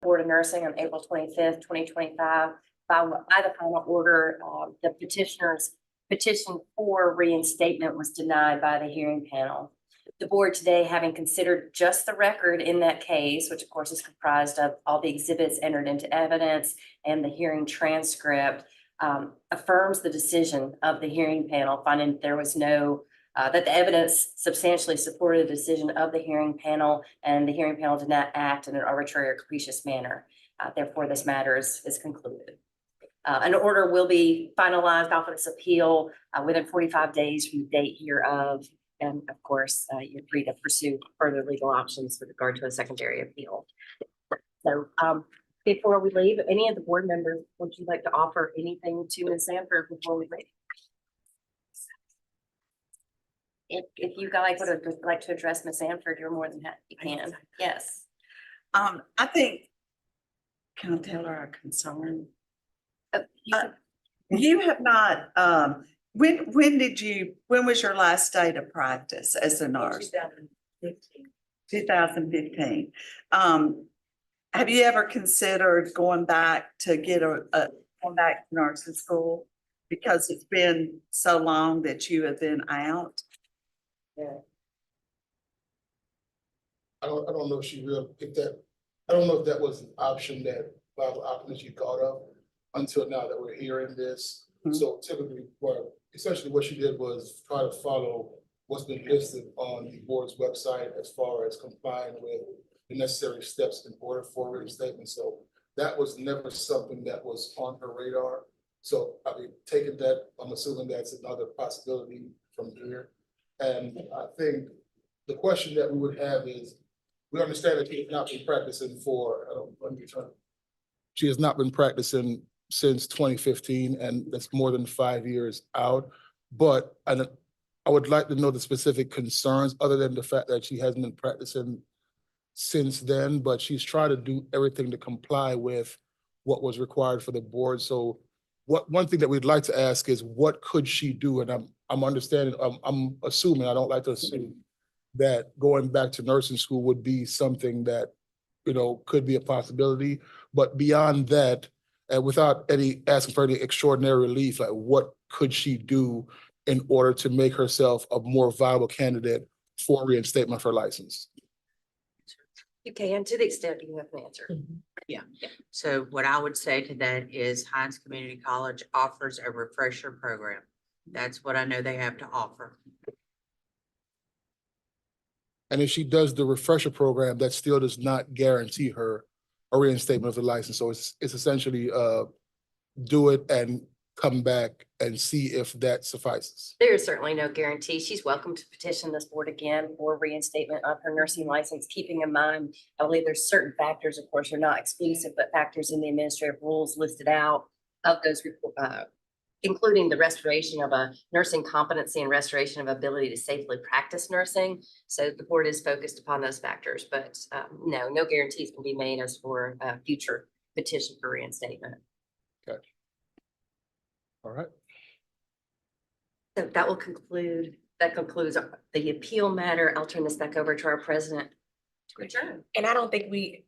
Board of Nursing on April 25th, 2025. By the final order, the petitioner's petition for reinstatement was denied by the hearing panel. The board today, having considered just the record in that case, which of course is comprised of all the exhibits entered into evidence and the hearing transcript, affirms the decision of the hearing panel, finding there was no that the evidence substantially supported the decision of the hearing panel, and the hearing panel did not act in an arbitrary or capricious manner. Therefore, this matter is concluded. An order will be finalized off of this appeal within 45 days from the date hereof. And of course, you're free to pursue further legal options with regard to a secondary appeal. So before we leave, any of the board members, would you like to offer anything to Ms. Sanford before we leave? If you guys would like to address Ms. Sanford, you're more than happy. You can. Yes. I think, can I tell her our concern? You have not, when was your last day to practice as a nurse? 2015. Have you ever considered going back to get going back to nursing school? Because it's been so long that you have been out. Yeah. I don't know if she real if that I don't know if that was an option that viable option that she thought of until now that we're hearing this. Mhm. So typically, essentially what she did was try to follow what's been listed on the board's website as far as complying with the necessary steps in order for reinstatement. So that was never something that was on her radar. So I mean, taking that, I'm assuming that's another possibility from here. And I think the question that we would have is, we understand that she has not been practicing she has not been practicing since 2015, and that's more than 5 years out. But I would like to know the specific concerns, other than the fact that she hasn't been practicing since then, but she's tried to do everything to comply with what was required for the board. So one thing that we'd like to ask is, what could she do? And I'm understanding, I'm assuming, I don't like to assume that going back to nursing school would be something that, you know, could be a possibility. But beyond that, and without asking for any extraordinary relief, like what could she do in order to make herself a more viable candidate for reinstatement of her license? You can, to the extent you have an answer. Yeah. So what I would say to that is Hines Community College offers a refresher program. That's what I know they have to offer. And if she does the refresher program, that still does not guarantee her a reinstatement of the license. So it's essentially do it and come back and see if that suffices. There is certainly no guarantee. She's welcome to petition this board again for reinstatement of her nursing license, keeping in mind, I believe there's certain factors, of course, are not exclusive, but factors in the administrative rules listed out of those, including the restoration of a nursing competency and restoration of ability to safely practice nursing. So the board is focused upon those factors, but no guarantees can be made as for a future petition for reinstatement. Okay. All right. So that concludes the appeal matter. I'll turn this back over to our president to adjourn. And I don't think we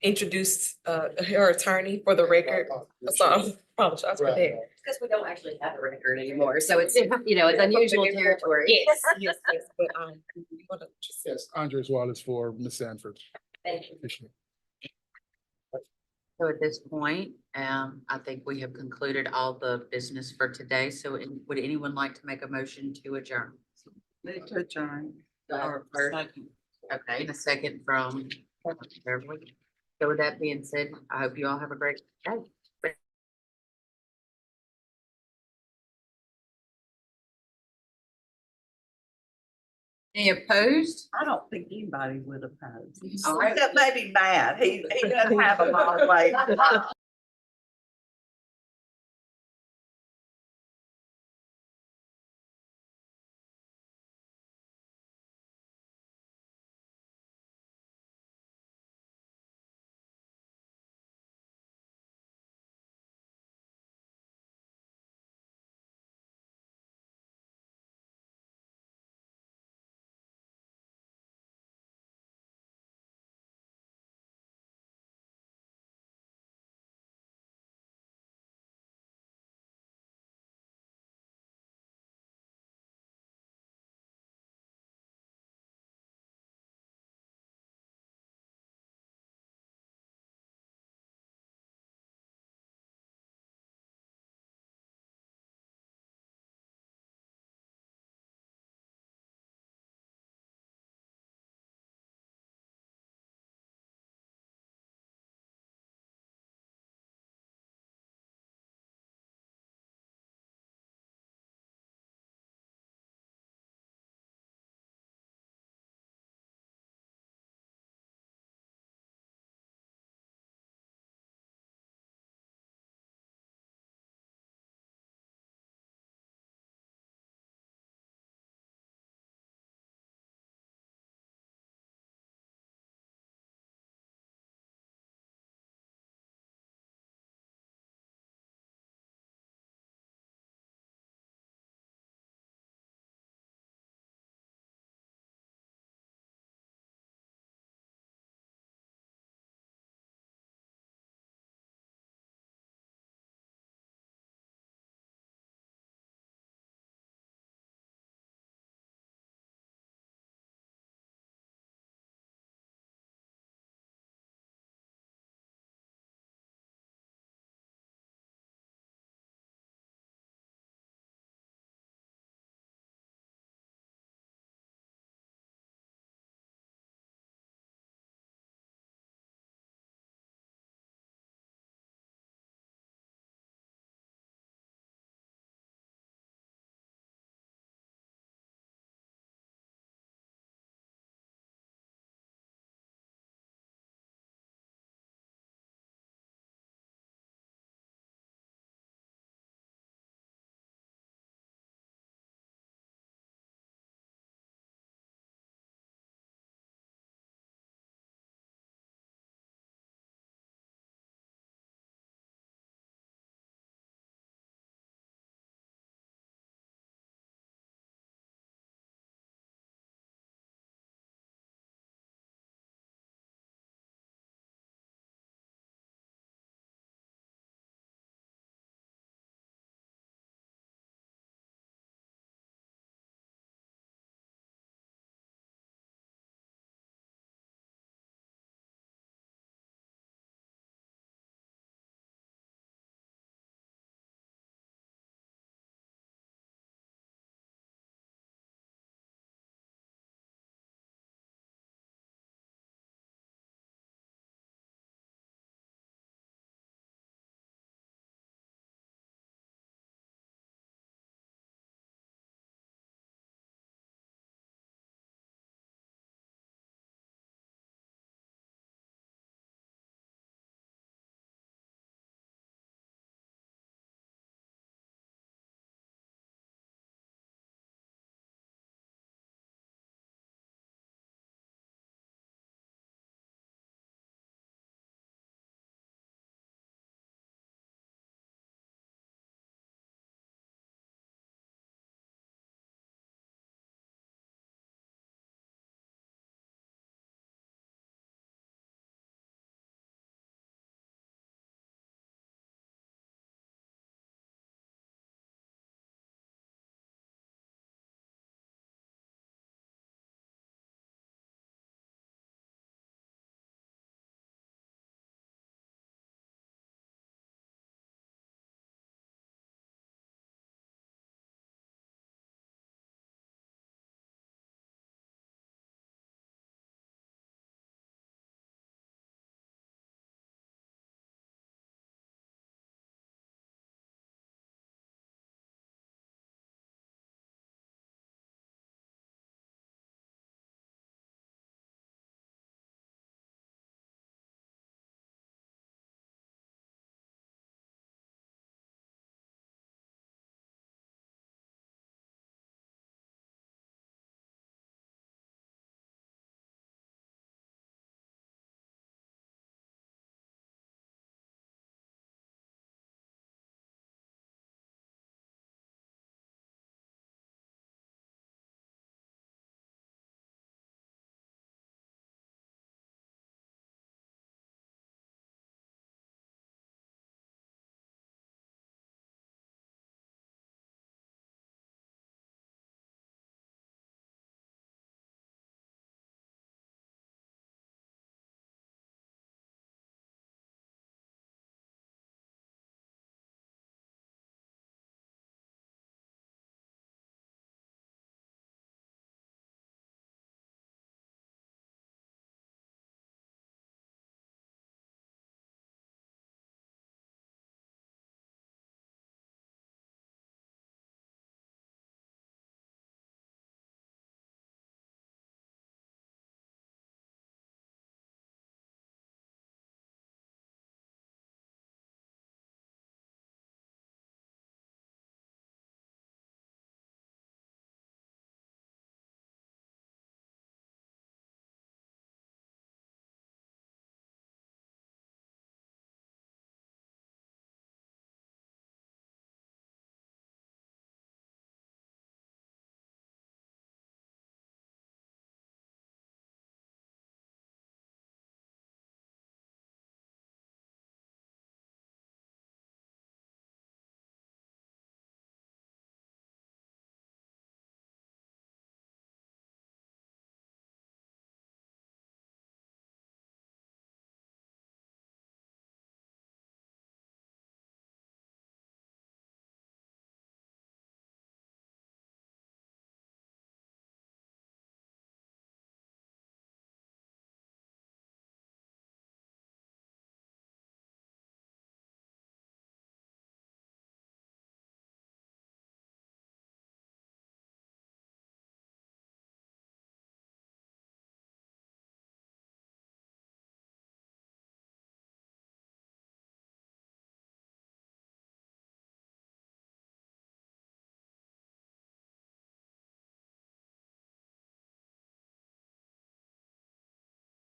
introduced her attorney for the record, so I apologize for that. Because we don't actually have a record anymore, so it's, it's unusual territory. Yes, yes, but you wanna just- Yes, Andres Wallace for Ms. Sanford. Thank you. So at this point, I think we have concluded all the business for today. So would anyone like to make a motion to adjourn? Move to adjourn. Or first? Okay, and a second from Beverly. So with that being said, I hope you all have a great day. Any opposed? I don't think anybody would oppose. All right. That may be mad. He doesn't have a lot of weight.